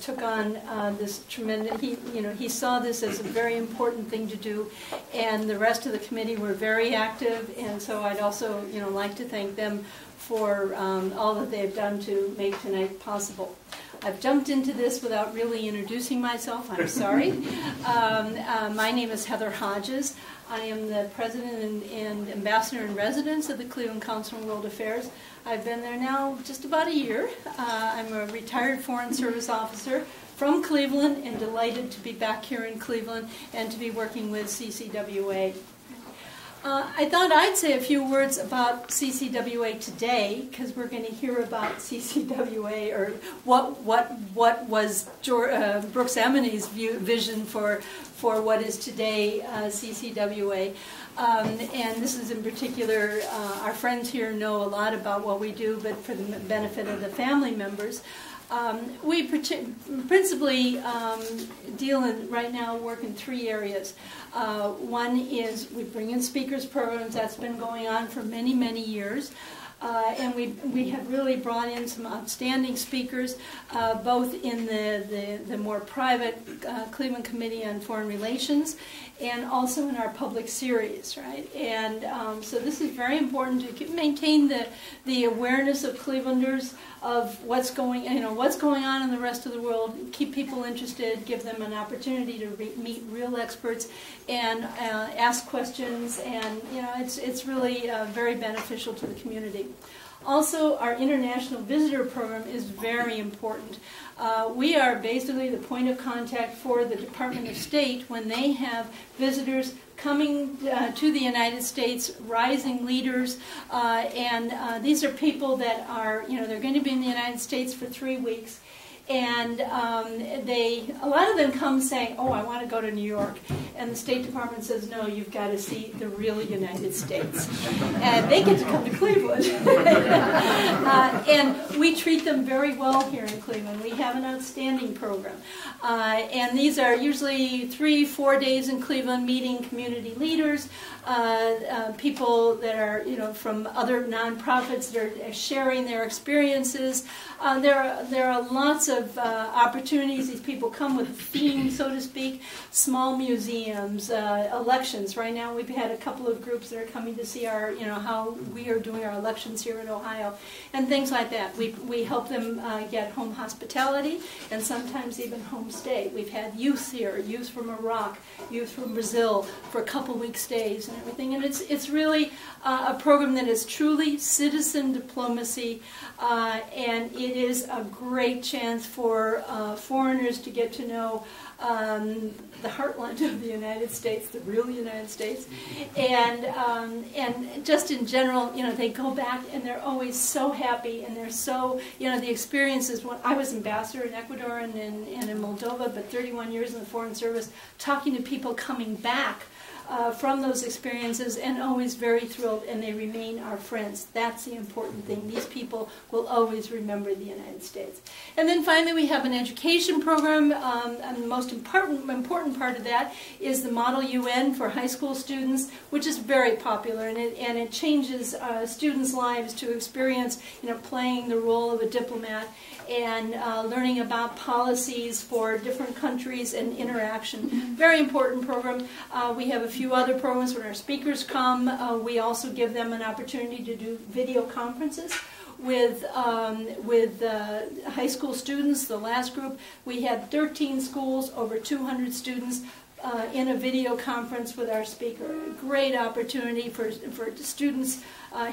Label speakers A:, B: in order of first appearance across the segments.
A: took on this tremendous. He saw this as a very important thing to do, and the rest of the committee were very active. And so I'd also, like to thank them for all that they've done to make tonight possible. I've jumped into this without really introducing myself. I'm sorry. My name is Heather Hodges. I am the president and ambassador in residence of the Cleveland Council on World Affairs. I've been there now just about a year. I'm a retired Foreign Service officer from Cleveland and delighted to be back here in Cleveland and to be working with CCWA. I thought I'd say a few words about CCWA today, because we're going to hear about CCWA, or what was Brooks Emeny's vision for what is today CCWA. And this is in particular, our friends here know a lot about what we do, but for the benefit of the family members. We principally deal in, right now, work in three areas. One is we bring in speakers programs. That's been going on for many, many years. And we have really brought in some outstanding speakers, both in the more private Cleveland Committee on Foreign Relations and also in our public series, right? And so this is very important to maintain the awareness of Clevelanders of what's going on in the rest of the world, keep people interested, give them an opportunity to meet real experts and ask questions, and it's really very beneficial to the community. Also, our international visitor program is very important. We are basically the point of contact for the Department of State when they have visitors coming to the United States, rising leaders, and these are people that are, they're going to be in the United States for 3 weeks. And a lot of them come saying, oh, I want to go to New York. And the State Department says, no, you've got to see the real United States. And they get to come to Cleveland. And we treat them very well here in Cleveland. We have an outstanding program. And these are usually 3-4 days in Cleveland, meeting community leaders, people that are, from other nonprofits that are sharing their experiences. There are lots of opportunities. These people come with a theme, so to speak, small museums, elections. Right now we've had a couple of groups that are coming to see our, how we are doing our elections here in Ohio, and things like that. We help them get home hospitality and sometimes even home stay. We've had youth here, youth from Iraq, youth from Brazil for a couple week stays and everything. And it's really a program that is truly citizen diplomacy, and it is a great chance for foreigners to get to know the heartland of the United States, the real United States, and just in general, they go back and they're always so happy, and they're so, the experiences. When I was ambassador in Ecuador and in Moldova, but 31 years in the Foreign Service, talking to people coming back from those experiences, and always very thrilled, and they remain our friends. That's the important thing. These people will always remember the United States. And then finally we have an education program, and the most important part of that is the Model UN for high school students, which is very popular, and it changes students' lives to experience, playing the role of a diplomat and learning about policies for different countries and interaction. Very important program. We have a few other programs when our speakers come. We also give them an opportunity to do video conferences with high school students. The last group, we had 13 schools, over 200 students in a video conference with our speaker. A great opportunity for students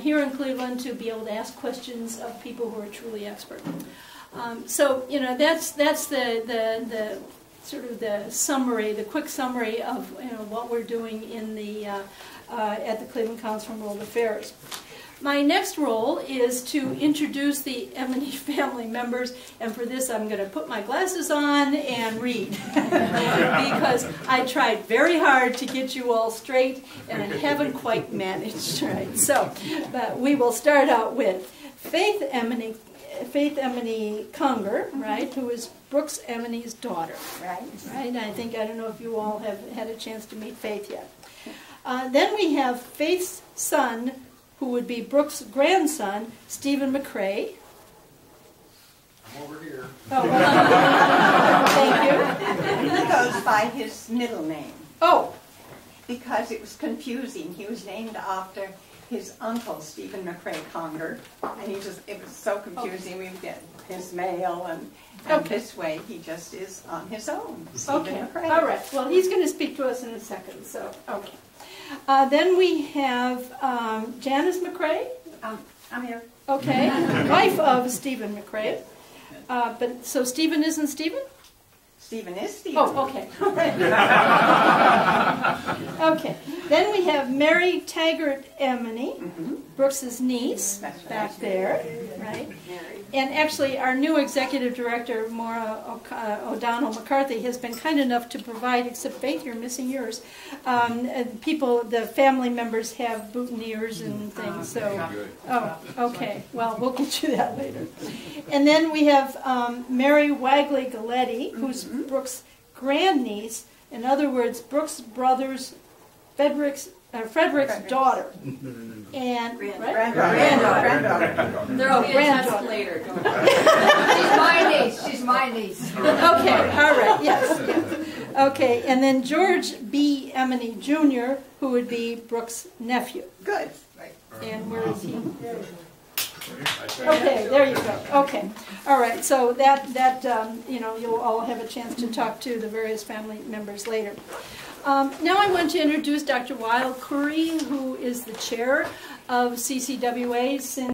A: here in Cleveland to be able to ask questions of people who are truly expert. So that's the sort of the summary, the quick summary of what we're doing in the at the Cleveland Council on World Affairs. My next role is to introduce the Emeny family members, and for this I'm going to put my glasses on and read because I tried very hard to get you all straight and I haven't quite managed, right? So, but we will start out with Faith Emeny Conger, right, who is Brooks Emeny's daughter, right? I don't know if you all have had a chance to meet Faith yet. Then we have Faith's son, who would be Brooks' grandson, Stephen McCrae.
B: I'm over here.
A: Oh,
B: by his middle name.
A: Oh.
B: Because it was confusing. He was named after his uncle, Stephen McCrae Conger, and it was so confusing. We would get his mail, and this way he just is on his own. Stephen McCrae.
A: All right. Well, he's going to speak to us in a second. So, okay. Then we have Janice McCrae.
B: I'm here.
A: Okay, wife of Stephen McCrae. But so Stephen isn't Stephen?
B: Stephen is Stephen.
A: Oh, okay. Okay. Then we have Mary Taggart Emeny, Brooks's niece, back there, right? And actually, our new executive director, Maura O'Donnell McCarthy, has been kind enough to provide, except Faith, you're missing yours. The family members have boutonnieres and things. So, okay. Well, we'll get you that later. And then we have Mary Wagley Galletti, who's Brooks' grandniece. In other words, Brooks' brother's Frederick's daughter. And
C: granddaughter. There'll be a test later. She's my niece.
A: Okay, all right, yes. Okay, and then George B. Emeny Jr., who would be Brooks' nephew.
B: Good.
A: And where is he? Okay, there you go. Okay, all right. So that you'll all have a chance to talk to the various family members later. Now I want to introduce Dr. Weil Curry, who is the chair of CCWA since